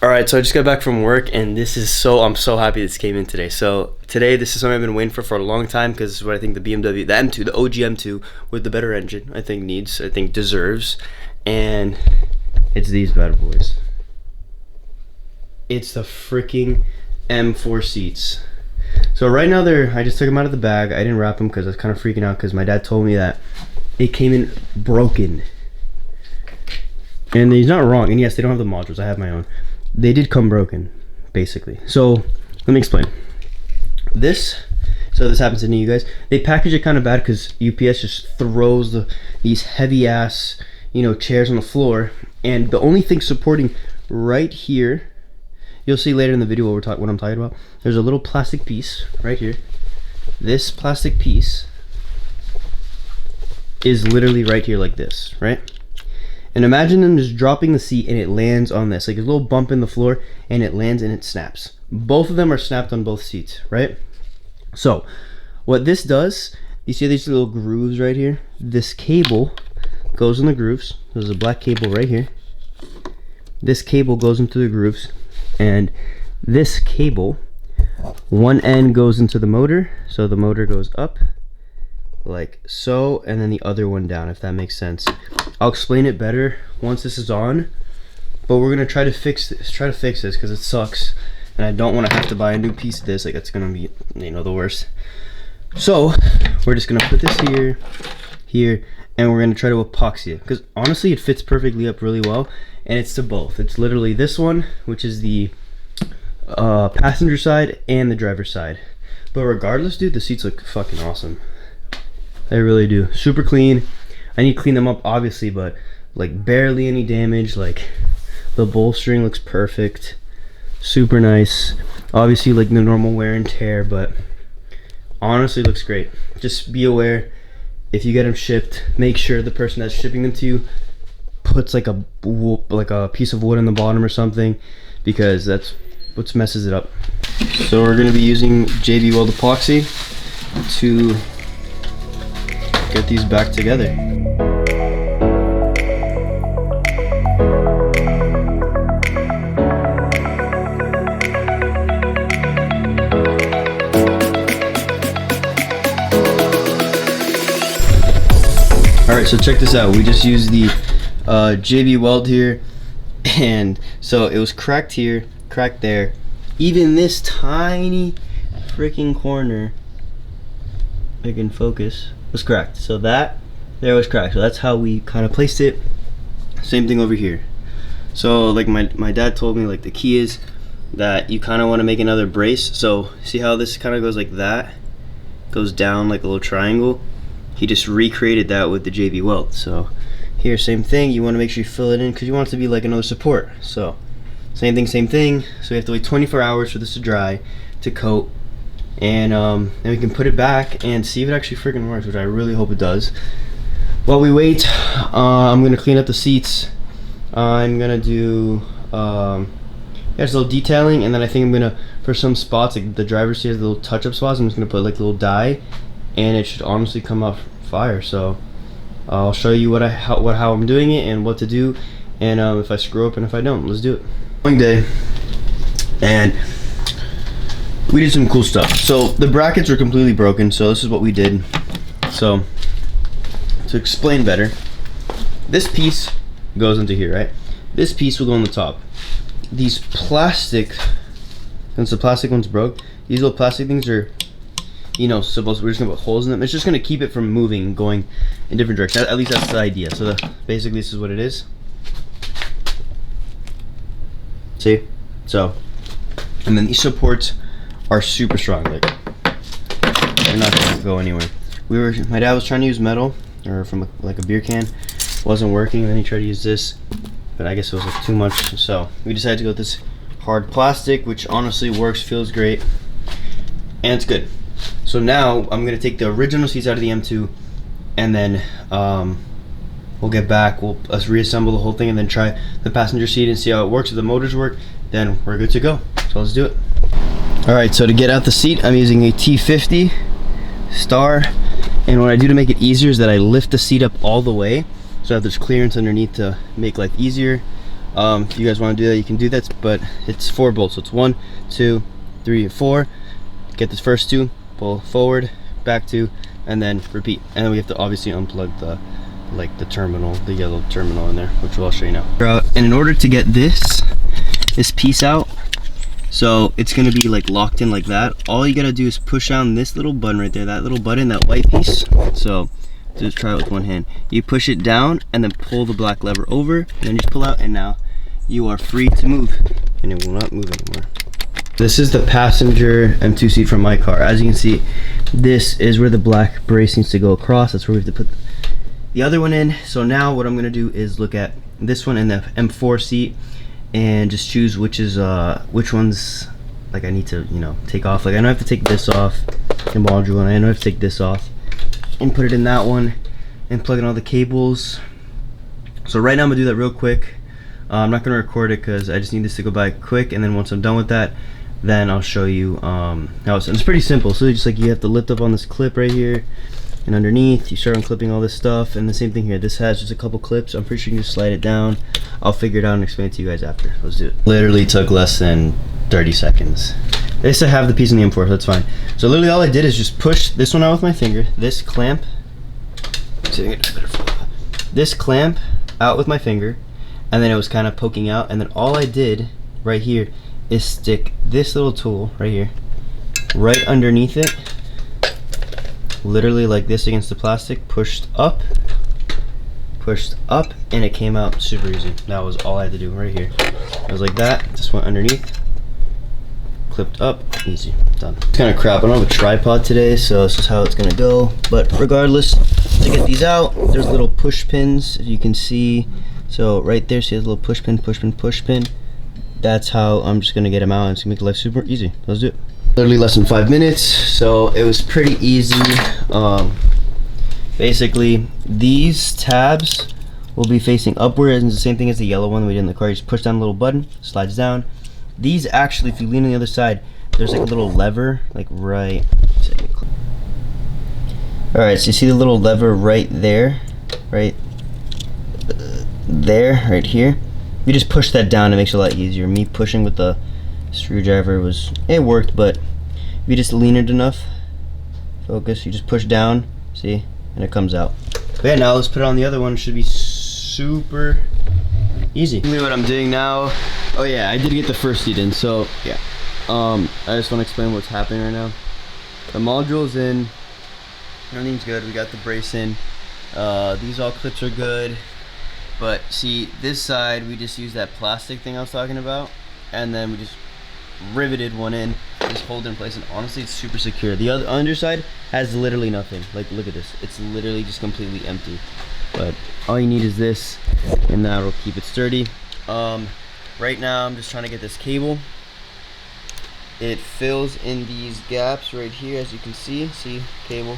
All right, so I just got back from work, and I'm so happy this came in today. So today, this is something I've been waiting for a long time, because this is what I think the BMW, the M2, the OG M2 with the better engine, I think deserves, and it's these bad boys. It's the freaking M4 seats. So right now I just took them out of the bag. I didn't wrap them because I was kind of freaking out, because my dad told me that it came in broken. And he's not wrong, and yes, they don't have the modules, I have my own. They did come broken, basically. So let me explain. This happens to any of you guys. They package it kind of bad because UPS just throws these heavy ass, chairs on the floor, and the only thing supporting right here, you'll see later in the video what I'm talking about. There's a little plastic piece right here. This plastic piece is literally right here like this, right? And imagine them just dropping the seat and it lands on this, like a little bump in the floor, and it lands and it snaps. Both of them are snapped on both seats, right? So what this does, you see these little grooves right here? This cable goes in the grooves. There's a black cable right here. This cable goes into the grooves, and this cable, one end goes into the motor, so the motor goes up like so, and then the other one down, if that makes sense. I'll explain it better once this is on, but we're gonna try to fix this because it sucks, and I don't want to have to buy a new piece of this. Like, it's gonna be, the worst. So we're just gonna put this here, and we're gonna try to epoxy it, because honestly it fits perfectly up really well, and it's to both. It's literally this one, which is the passenger side and the driver's side. But regardless, dude, the seats look fucking awesome. They really do. Super clean. I need to clean them up, obviously, but like barely any damage. Like, the bolstering looks perfect. Super nice. Obviously, like the normal wear and tear, but honestly looks great. Just be aware, if you get them shipped, make sure the person that's shipping them to you puts like a piece of wood on the bottom or something, because that's what messes it up. So we're going to be using JB Weld epoxy to get these back together. Alright, so check this out. We just used the JB Weld here, and so it was cracked here, cracked there. Even this tiny freaking corner, I can focus, was cracked. So that there was cracked. So that's how we kind of placed it. Same thing over here. So like my dad told me, like, the key is that you kind of want to make another brace. So see how this kind of goes like that, goes down like a little triangle. He just recreated that with the JB Weld. So here, same thing. You want to make sure you fill it in because you want it to be like another support. So same thing. So we have to wait 24 hours for this to dry, to coat, and then we can put it back and see if it actually freaking works, which I really hope it does. While we wait, I'm gonna clean up the seats. I'm gonna do just a little detailing, and then I think I'm gonna, for some spots, like the driver's seat has little touch-up spots, I'm just gonna put like little dye, and it should honestly come out fire. So I'll show you how I'm doing it and what to do, and if I screw up and if I don't. Let's do it. Long day, and we did some cool stuff. So the brackets are completely broken, so this is what we did. So to explain better, this piece goes into here, right? This piece will go on the top. These plastic, since the plastic one's broke, these little plastic things are, we're just gonna put holes in them. It's just gonna keep it from moving and going in different directions. At least that's the idea. So basically this is what it is. See? So, and then these supports are super strong. Like, they're not gonna go anywhere. My dad was trying to use metal, or from like a beer can, wasn't working, and then he tried to use this, but I guess it was like too much. So we decided to go with this hard plastic, which honestly works, feels great, and it's good. So now I'm gonna take the original seats out of the M2, and then we'll get back, let's reassemble the whole thing, and then try the passenger seat and see how it works. If the motors work, then we're good to go. So let's do it. Alright, so to get out the seat, I'm using a T50 Star, and what I do to make it easier is that I lift the seat up all the way, so that there's clearance underneath to make life easier. If you guys want to do that, you can do that, but it's 4 bolts, so it's 1, 2, 3, 4. Get this first 2, pull forward, back 2, and then repeat. And then we have to obviously unplug the terminal, the yellow terminal in there, which I'll show you now. And in order to get this piece out, so it's gonna be like locked in like that, all you gotta do is push down this little button right there, that little button, that white piece. So just try it with one hand. You push it down and then pull the black lever over, and then just pull out, and now you are free to move, and it will not move anymore. This is the passenger M2 seat from my car. As you can see, this is where the black brace needs to go across. That's where we have to put the other one in. So now what I'm gonna do is look at this one and the M4 seat and just choose which ones like I need to, you know, take off. Like I know I have to take this off, the module, and I know I have to take this off and put it in that one and plug in all the cables. So right now I'm gonna do that real quick. I'm not gonna record it because I just need this to go by quick, and then once I'm done with that, then I'll show you how it's pretty simple. So just like you have to lift up on this clip right here, and underneath you start unclipping all this stuff, and the same thing here. This has just a couple clips. I'm pretty sure you can just slide it down. I'll figure it out and explain it to you guys after. Let's do it. Literally took less than 30 seconds. They used to have the piece in the M4, so that's fine. So literally all I did is just push this one out with my finger, this clamp out with my finger, and then it was kind of poking out, and then all I did right here is stick this little tool right here right underneath it, literally like this against the plastic, pushed up, and it came out super easy. That was all I had to do right here. It was like that, just went underneath, clipped up, easy, done. It's kind of crap. I don't have a tripod today, so this is how it's gonna go. But regardless, to get these out, there's little push pins, if you can see. So right there, see, there's a little push pin. That's how I'm just gonna get them out, and it's gonna make life super easy. Let's do it. Literally less than 5 minutes, so it was pretty easy. Basically, these tabs will be facing upward, and it's the same thing as the yellow one we did in the car. You just push down a little button, slides down. These actually, if you lean on the other side, there's like a little lever, like right. All right, so you see the little lever right there, right here. You just push that down, it makes it a lot easier. Me pushing with the screwdriver it worked, but if you just lean it enough, focus, you just push down, see, and it comes out. But yeah, now let's put it on the other one. It should be super easy. What I'm doing now, oh yeah, I did get the first seat in, so yeah. I just want to explain what's happening right now. The module's in, everything's good, we got the brace in. These all clips are good. But see, this side, we just used that plastic thing I was talking about, and then we just riveted one in, just hold it in place, and honestly, it's super secure. The other underside has literally nothing. Like, look at this. It's literally just completely empty. But all you need is this, and that'll keep it sturdy. Right now, I'm just trying to get this cable. It fills in these gaps right here, as you can see. See, cable,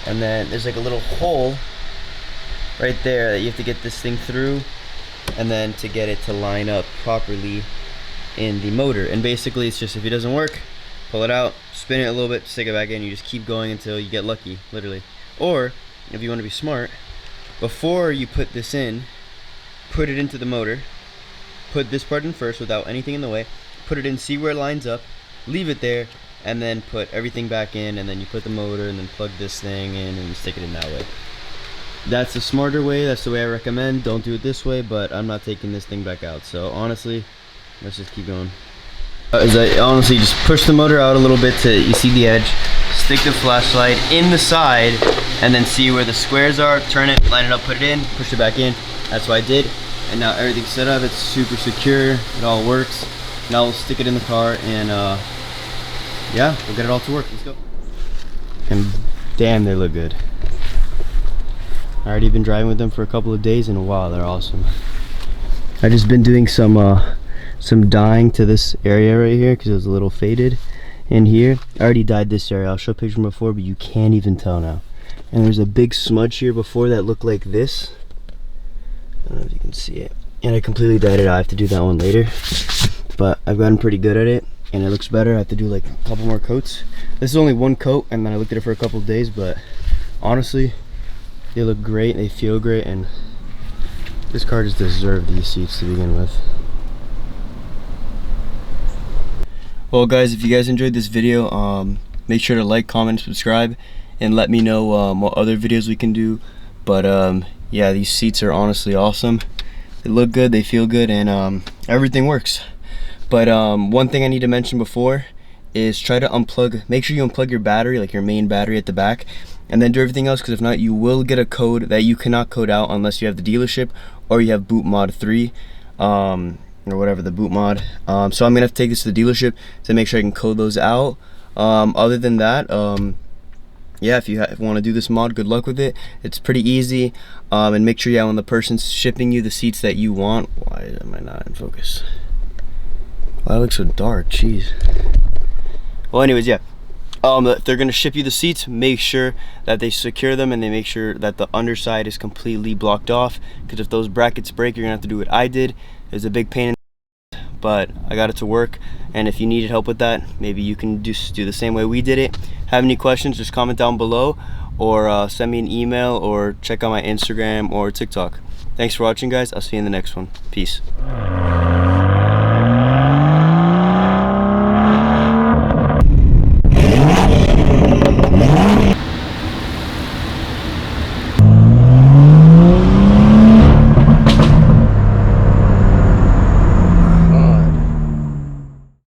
and then there's like a little hole right there that you have to get this thing through, and then to get it to line up properly in the motor. And basically it's just, if it doesn't work, pull it out, spin it a little bit, stick it back in. You just keep going until you get lucky, literally. Or if you want to be smart, before you put this in, put it into the motor, put this part in first without anything in the way, put it in, see where it lines up, leave it there, and then put everything back in, and then you put the motor and then plug this thing in and stick it in that way. That's the smarter way. That's the way I recommend. Don't do it this way, but I'm not taking this thing back out. So honestly, let's just keep going. As I honestly just push the motor out a little bit to, you see the edge, stick the flashlight in the side, and then see where the squares are, turn it, line it up, put it in, push it back in. That's what I did. And now everything's set up. It's super secure. It all works. Now we'll stick it in the car, and yeah, we'll get it all to work. Let's go. And damn, they look good. I already been driving with them for a couple of days, and wow, they're awesome. I just been doing some dyeing to this area right here because it was a little faded in here. I already dyed this area. I'll show a picture before, but you can't even tell now. And there's a big smudge here before that looked like this. I don't know if you can see it. And I completely dyed it. I have to do that one later, but I've gotten pretty good at it, and it looks better. I have to do like a couple more coats. This is only one coat, and then I looked at it for a couple of days, but honestly, they look great, they feel great, and This car just deserved these seats to begin with. Well guys, if you guys enjoyed this video, make sure to like, comment, subscribe, and let me know what other videos we can do. But yeah, these seats are honestly awesome. They look good, they feel good, and everything works. But one thing I need to mention before is try to unplug, make sure you unplug your battery, like your main battery at the back, and then do everything else, because if not, you will get a code that you cannot code out unless you have the dealership or you have boot mod 3. Or whatever, the boot mod. So I'm gonna have to take this to the dealership to make sure I can code those out. Other than that, yeah, if you want to do this mod, good luck with it. It's pretty easy. And make sure, yeah, when the person's shipping you the seats that you want, why am I not in focus? Why it looks so dark, jeez. Well, anyways, yeah, if they're gonna ship you the seats, make sure that they secure them and they make sure that the underside is completely blocked off, because if those brackets break, you're gonna have to do what I did. It was a big pain in the ass, but I got it to work. And if you needed help with that, maybe you can just do the same way we did it. Have any questions, just comment down below, or send me an email, or check out my Instagram or TikTok. Thanks for watching, guys. I'll see you in the next one. Peace.